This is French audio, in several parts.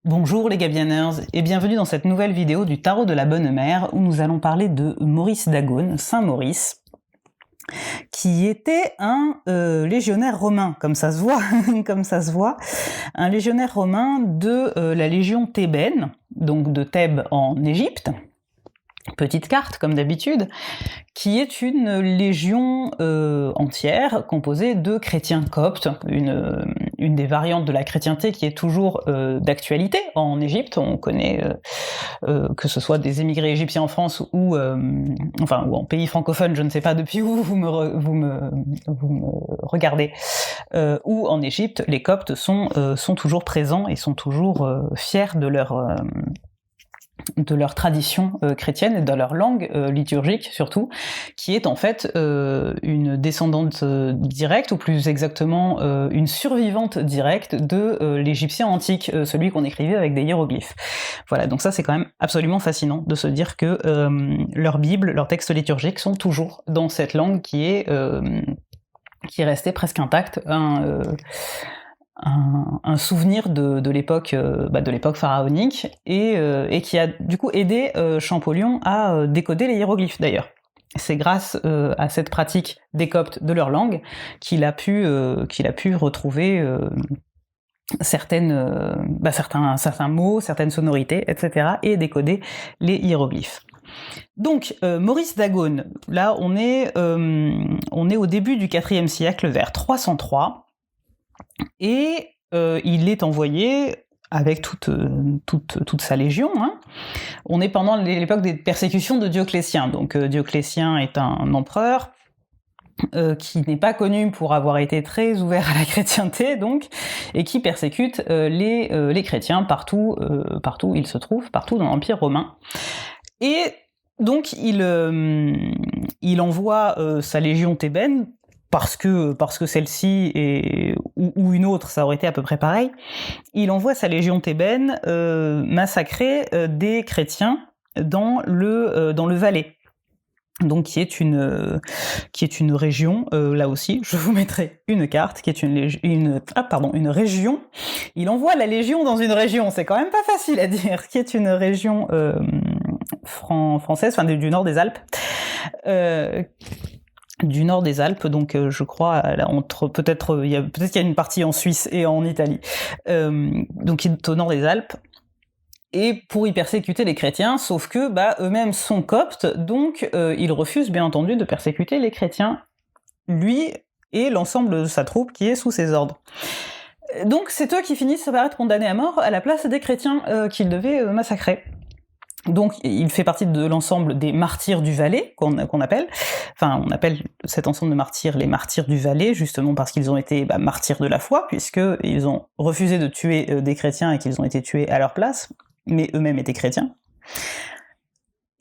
Bonjour les Gabianers et bienvenue dans cette nouvelle vidéo du Tarot de la Bonne Mère où nous allons parler de Maurice d'Agone, Saint Maurice, qui était un légionnaire romain, comme ça se voit, un légionnaire romain de la légion thébaine, donc de Thèbes en Égypte. Petite carte, comme d'habitude, qui est une légion entière composée de chrétiens coptes, une des variantes de la chrétienté qui est toujours d'actualité en Égypte. On connaît que ce soit des émigrés égyptiens en France ou en pays francophone, je ne sais pas depuis où vous me regardez, ou en Égypte, les coptes sont toujours présents et sont toujours fiers de leur tradition chrétienne et de leur langue liturgique surtout, qui est en fait une descendante directe, ou plus exactement une survivante directe de l'égyptien antique, celui qu'on écrivait avec des hiéroglyphes. Voilà, donc ça c'est quand même absolument fascinant de se dire que leur Bible, leurs textes liturgiques sont toujours dans cette langue qui est restée presque intacte, un souvenir de l'époque pharaonique et qui a du coup aidé Champollion à décoder les hiéroglyphes d'ailleurs. C'est grâce à cette pratique des coptes de leur langue qu'il a pu retrouver certains mots, certaines sonorités, etc. et décoder les hiéroglyphes. Donc, Maurice d'Agone, là on est au début du IVe siècle, vers 303, et il est envoyé avec toute sa légion. Hein. On est pendant l'époque des persécutions de Dioclétien. Donc Dioclétien est un empereur qui n'est pas connu pour avoir été très ouvert à la chrétienté, donc, et qui persécute les chrétiens partout où ils se trouvent, partout dans l'Empire romain. Et donc il envoie sa légion thébaine, parce que celle-ci ou une autre, ça aurait été à peu près pareil, il envoie sa légion thébaine massacrer des chrétiens dans le Valais, donc qui est une région, là aussi, je vous mettrai une carte, qui est une région. Il envoie la légion dans une région, c'est quand même pas facile à dire, qui est une région française, enfin du nord des Alpes. Du nord des Alpes, donc je crois peut-être qu'il y a une partie en Suisse et en Italie, donc il est au nord des Alpes, et pour y persécuter les chrétiens, sauf que eux-mêmes sont coptes, donc ils refusent bien entendu de persécuter les chrétiens, lui et l'ensemble de sa troupe qui est sous ses ordres. Donc c'est eux qui finissent par être condamnés à mort à la place des chrétiens qu'ils devaient massacrer. Donc il fait partie de l'ensemble des martyrs du Valais, qu'on appelle, enfin on appelle cet ensemble de martyrs les martyrs du Valais, justement parce qu'ils ont été martyrs de la foi, puisqu'ils ont refusé de tuer des chrétiens et qu'ils ont été tués à leur place, mais eux-mêmes étaient chrétiens.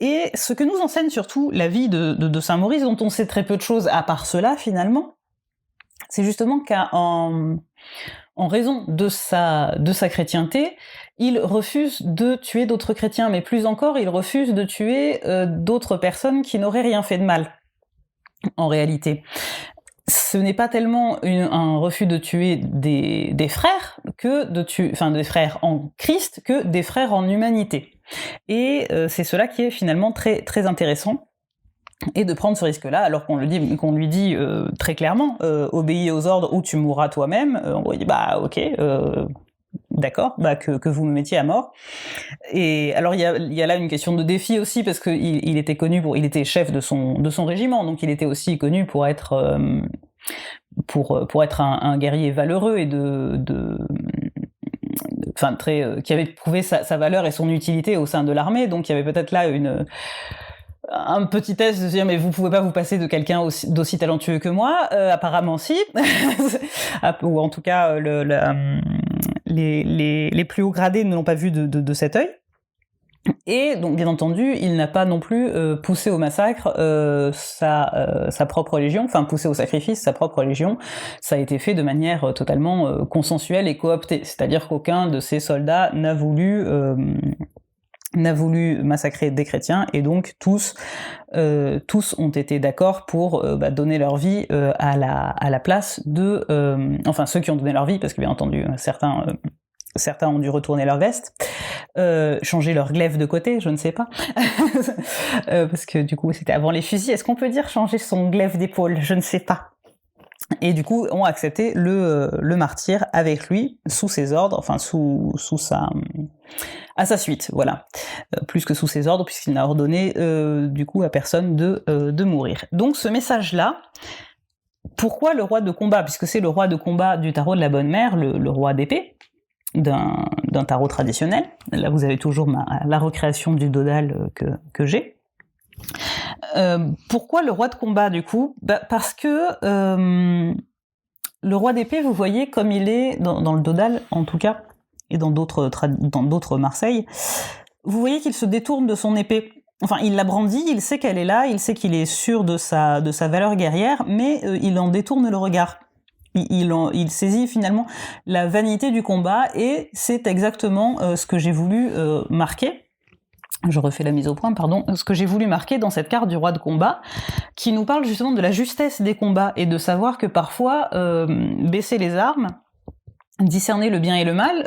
Et ce que nous enseigne surtout la vie de Saint Maurice, dont on sait très peu de choses à part cela finalement, c'est justement en raison de sa chrétienté, il refuse de tuer d'autres chrétiens, mais plus encore, il refuse de tuer d'autres personnes qui n'auraient rien fait de mal, en réalité. Ce n'est pas tellement un refus de tuer des frères, des frères en Christ, que des frères en humanité. Et c'est cela qui est finalement très, très intéressant. Et de prendre ce risque-là, alors qu'on lui dit très clairement, obéis aux ordres ou tu mourras toi-même, on lui dit ok, d'accord, que vous me mettiez à mort. Et alors il y a là une question de défi aussi, parce que il était connu il était chef de son régiment, donc il était aussi connu pour être un guerrier valeureux et qui avait prouvé sa valeur et son utilité au sein de l'armée, donc il y avait peut-être là un petit test de se dire mais vous pouvez pas vous passer de quelqu'un d'aussi talentueux que moi, apparemment si, ou en tout cas les plus hauts gradés ne l'ont pas vu de cet œil. Et donc bien entendu il n'a pas non plus poussé au massacre sa propre légion, enfin poussé au sacrifice sa propre légion. Ça a été fait de manière totalement consensuelle et cooptée, c'est-à-dire qu'aucun de ses soldats n'a voulu n'a voulu massacrer des chrétiens, et donc tous ont été d'accord pour donner leur vie à la place de... enfin, ceux qui ont donné leur vie, parce que bien entendu, certains ont dû retourner leur veste, changer leur glaive de côté, je ne sais pas, parce que du coup c'était avant les fusils. Est-ce qu'on peut dire changer son glaive d'épaule? Je ne sais pas. Et du coup ont accepté le martyr avec lui, sous ses ordres, enfin à sa suite, voilà. Plus que sous ses ordres, puisqu'il n'a ordonné du coup à personne de mourir. Donc ce message-là, pourquoi le roi de combat? Puisque c'est le roi de combat du tarot de la Bonne Mère, le roi d'épée, d'un tarot traditionnel. Là, vous avez toujours la recréation du dodal que j'ai. Pourquoi le roi de combat, du coup? Parce que le roi d'épée, vous voyez, comme il est dans le dodal, en tout cas, et dans d'autres Marseille, vous voyez qu'il se détourne de son épée. Enfin, il la brandit, il sait qu'elle est là, il sait qu'il est sûr de sa valeur guerrière, mais il en détourne le regard. Il saisit finalement la vanité du combat, et c'est exactement ce que j'ai voulu marquer. Je refais la mise au point, pardon. Ce que j'ai voulu marquer dans cette carte du roi de combat, qui nous parle justement de la justesse des combats, et de savoir que parfois, baisser les armes, discerner le bien et le mal,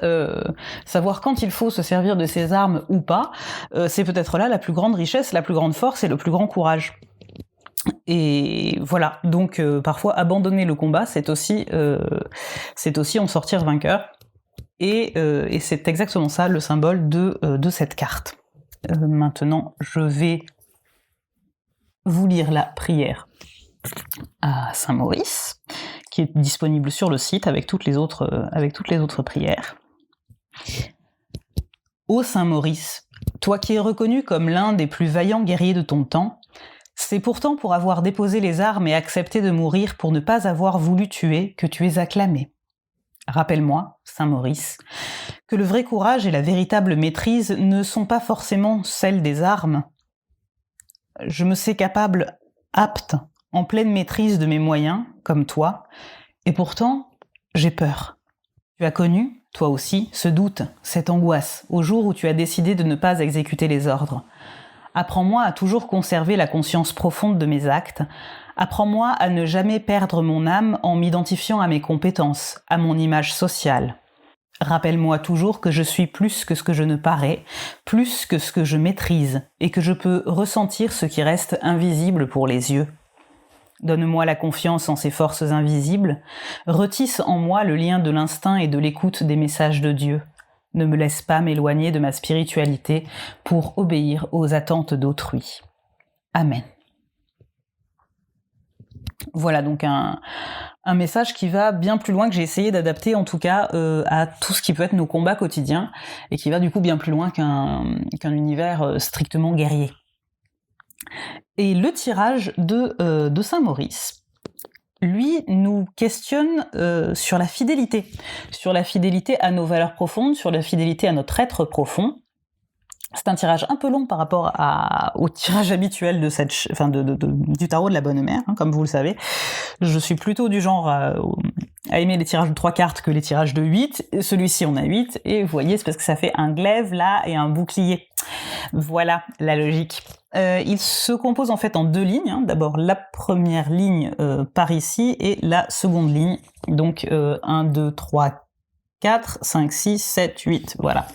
savoir quand il faut se servir de ses armes ou pas, c'est peut-être là la plus grande richesse, la plus grande force et le plus grand courage. Et voilà, donc parfois abandonner le combat, c'est aussi en sortir vainqueur, et c'est exactement ça le symbole de cette carte. Maintenant, je vais vous lire la prière à Saint-Maurice, qui est disponible sur le site avec toutes les autres prières. Ô Saint-Maurice, toi qui es reconnu comme l'un des plus vaillants guerriers de ton temps, c'est pourtant pour avoir déposé les armes et accepté de mourir pour ne pas avoir voulu tuer que tu es acclamé. Rappelle-moi, Saint-Maurice, que le vrai courage et la véritable maîtrise ne sont pas forcément celles des armes. Je me sais capable, apte, en pleine maîtrise de mes moyens, comme toi, et pourtant, j'ai peur. Tu as connu, toi aussi, ce doute, cette angoisse, au jour où tu as décidé de ne pas exécuter les ordres. Apprends-moi à toujours conserver la conscience profonde de mes actes. Apprends-moi à ne jamais perdre mon âme en m'identifiant à mes compétences, à mon image sociale. Rappelle-moi toujours que je suis plus que ce que je ne parais, plus que ce que je maîtrise, et que je peux ressentir ce qui reste invisible pour les yeux. Donne-moi la confiance en ces forces invisibles, retisse en moi le lien de l'instinct et de l'écoute des messages de Dieu. Ne me laisse pas m'éloigner de ma spiritualité pour obéir aux attentes d'autrui. Amen. Voilà donc un message qui va bien plus loin, que j'ai essayé d'adapter en tout cas à tout ce qui peut être nos combats quotidiens, et qui va du coup bien plus loin qu'un univers strictement guerrier. Et le tirage de Saint-Maurice, lui, nous questionne sur la fidélité à nos valeurs profondes, sur la fidélité à notre être profond. C'est un tirage un peu long par rapport au tirage habituel du tarot de la Bonne Mère, hein, comme vous le savez. Je suis plutôt du genre à aimer les tirages de 3 cartes que les tirages de 8. Celui-ci, on a 8, et vous voyez, c'est parce que ça fait un glaive là et un bouclier. Voilà la logique. Il se compose en fait en 2 lignes, hein. D'abord la première ligne par ici, et la seconde ligne, donc 1, 2, 3, 4, 5, 6, 7, 8, voilà.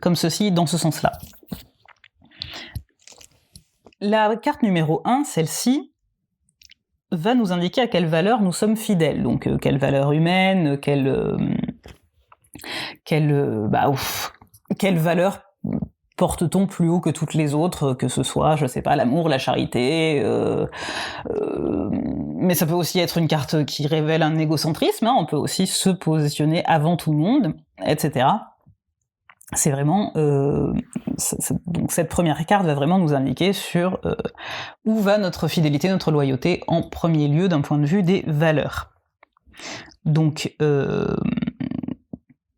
Comme ceci, dans ce sens-là. La carte numéro 1, celle-ci, va nous indiquer à quelle valeur nous sommes fidèles. Donc quelle valeur humaine, quelle valeur porte-t-on plus haut que toutes les autres, que ce soit, je sais pas, l'amour, la charité, mais ça peut aussi être une carte qui révèle un égocentrisme, hein, on peut aussi se positionner avant tout le monde, etc. C'est vraiment... donc cette première carte va vraiment nous indiquer sur où va notre fidélité, notre loyauté, en premier lieu d'un point de vue des valeurs. Donc...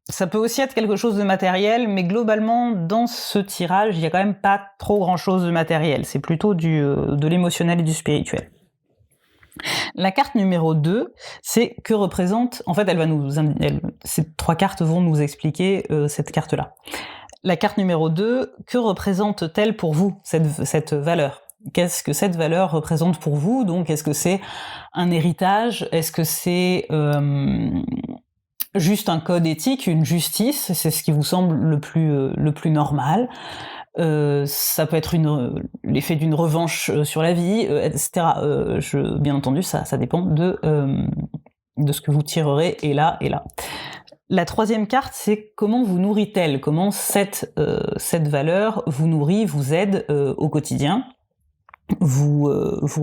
ça peut aussi être quelque chose de matériel, mais globalement, dans ce tirage, il y a quand même pas trop grand-chose de matériel. C'est plutôt de l'émotionnel et du spirituel. La carte numéro 2, c'est que représente... En fait, ces 3 cartes vont nous expliquer cette carte-là. La carte numéro 2, que représente-t-elle pour vous, cette valeur ? Qu'est-ce que cette valeur représente pour vous ? Donc, est-ce que c'est un héritage ? Est-ce que c'est juste un code éthique, une justice ? C'est ce qui vous semble le plus normal ? Ça peut être l'effet d'une revanche sur la vie, etc. Bien entendu, ça dépend de ce que vous tirerez, et là, et là. La troisième carte, c'est comment vous nourrit-elle ? Comment cette valeur vous nourrit, vous aide au quotidien ? Vous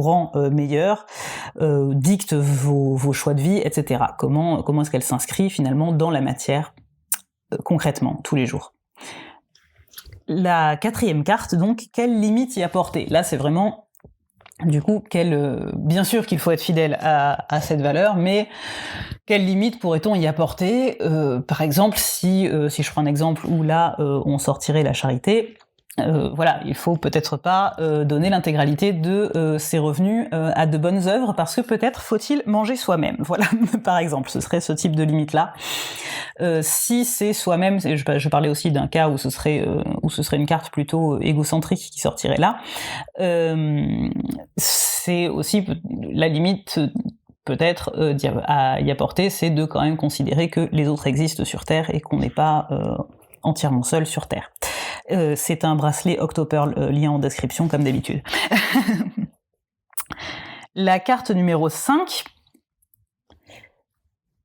rend meilleur, dicte vos choix de vie, etc. Comment est-ce qu'elle s'inscrit finalement dans la matière, concrètement, tous les jours. La quatrième carte, donc, quelle limite y apporter ? Là, c'est vraiment, du coup, bien sûr qu'il faut être fidèle à cette valeur, mais quelle limite pourrait-on y apporter ? Par exemple, si je prends un exemple où là, on sortirait la charité, voilà, il faut peut-être pas donner l'intégralité de ses revenus à de bonnes œuvres, parce que peut-être faut-il manger soi-même. Voilà, par exemple, ce serait ce type de limite-là. Si c'est soi-même, je parlais aussi d'un cas où ce serait une carte plutôt égocentrique qui sortirait là. C'est aussi la limite peut-être à y apporter, c'est de quand même considérer que les autres existent sur Terre et qu'on n'est pas entièrement seul sur Terre. C'est un bracelet Octopearl, lien en description comme d'habitude. La carte numéro 5,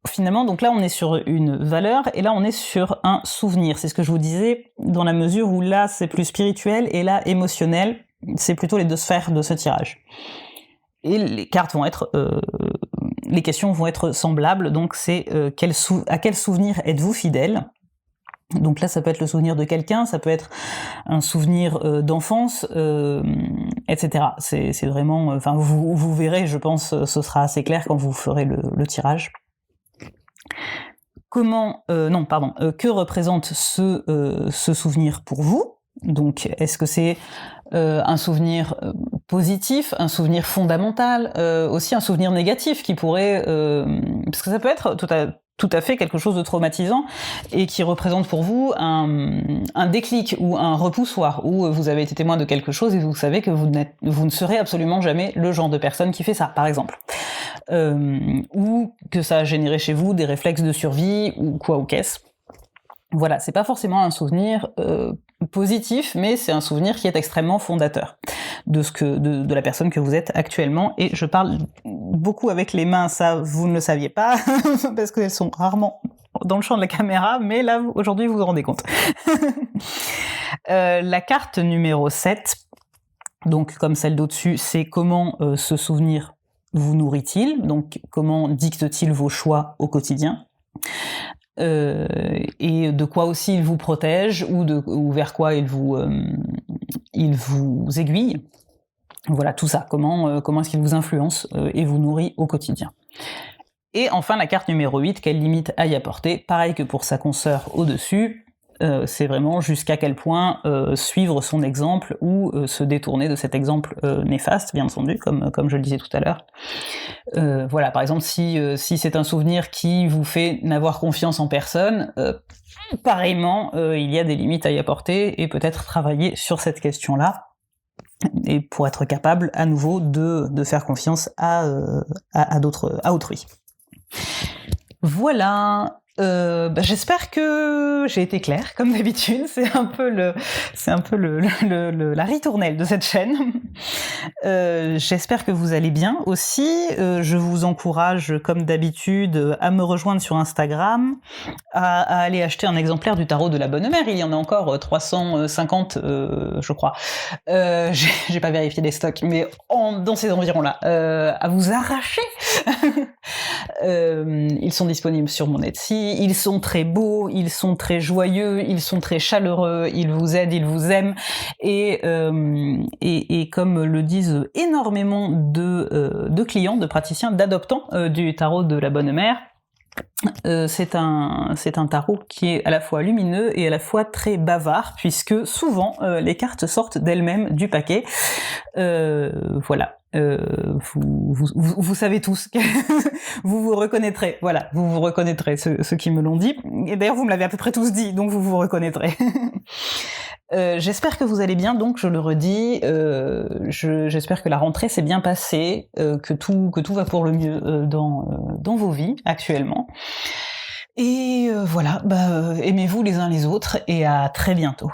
finalement, donc là on est sur une valeur, et là on est sur un souvenir. C'est ce que je vous disais, dans la mesure où là c'est plus spirituel, et là émotionnel, c'est plutôt les deux sphères de ce tirage. Et les cartes vont être... les questions vont être semblables, donc c'est à quel souvenir êtes-vous fidèle ? Donc là, ça peut être le souvenir de quelqu'un, ça peut être un souvenir d'enfance, etc. C'est vraiment... Enfin, vous verrez, je pense, ce sera assez clair quand vous ferez le tirage. Que représente ce souvenir pour vous ? Donc, est-ce que c'est un souvenir positif, un souvenir fondamental, aussi un souvenir négatif qui pourrait... parce que ça peut être tout à fait quelque chose de traumatisant et qui représente pour vous un déclic ou un repoussoir, où vous avez été témoin de quelque chose et vous savez que vous ne serez absolument jamais le genre de personne qui fait ça, par exemple. Ou que ça a généré chez vous des réflexes de survie, ou quoi ou qu'est-ce. Voilà, c'est pas forcément un souvenir positif, mais c'est un souvenir qui est extrêmement fondateur de la personne que vous êtes actuellement. Et je parle beaucoup avec les mains, ça vous ne le saviez pas, parce qu'elles sont rarement dans le champ de la caméra, mais là, aujourd'hui, vous vous rendez compte. La carte numéro 7, donc comme celle d'au-dessus, c'est comment ce souvenir vous nourrit-il, donc comment dicte-t-il vos choix au quotidien, et de quoi aussi il vous protège, ou vers quoi il vous aiguille. Voilà, tout ça, comment est-ce qu'il vous influence et vous nourrit au quotidien. Et enfin, la carte numéro 8, quelle limite à y apporter ? Pareil que pour sa consoeur au-dessus, c'est vraiment jusqu'à quel point suivre son exemple ou se détourner de cet exemple néfaste, bien entendu, comme je le disais tout à l'heure. Voilà, par exemple, si c'est un souvenir qui vous fait n'avoir confiance en personne, pareillement, il y a des limites à y apporter et peut-être travailler sur cette question-là, et pour être capable à nouveau de faire confiance à autrui. Voilà. J'espère que j'ai été claire, comme d'habitude. C'est un peu la ritournelle de cette chaîne. J'espère que vous allez bien aussi. Je vous encourage, comme d'habitude, à me rejoindre sur Instagram, à aller acheter un exemplaire du tarot de la Bonne Mère. Il y en a encore 350, je crois. J'ai pas vérifié les stocks, mais dans ces environs-là, à vous arracher. Ils sont disponibles sur mon Etsy. Ils sont très beaux, ils sont très joyeux, ils sont très chaleureux, ils vous aident, ils vous aiment, et comme le disent énormément de clients, de praticiens, d'adoptants du tarot de la Bonne Mère, c'est un tarot qui est à la fois lumineux et à la fois très bavard, puisque souvent les cartes sortent d'elles-mêmes du paquet. Voilà. vous savez tous, vous vous reconnaîtrez, voilà, vous vous reconnaîtrez, ceux qui me l'ont dit, et d'ailleurs vous me l'avez à peu près tous dit, donc vous vous reconnaîtrez. J'espère que vous allez bien, donc je le redis, j'espère que la rentrée s'est bien passée, que tout va pour le mieux dans vos vies actuellement. Et voilà, aimez-vous les uns les autres, et à très bientôt.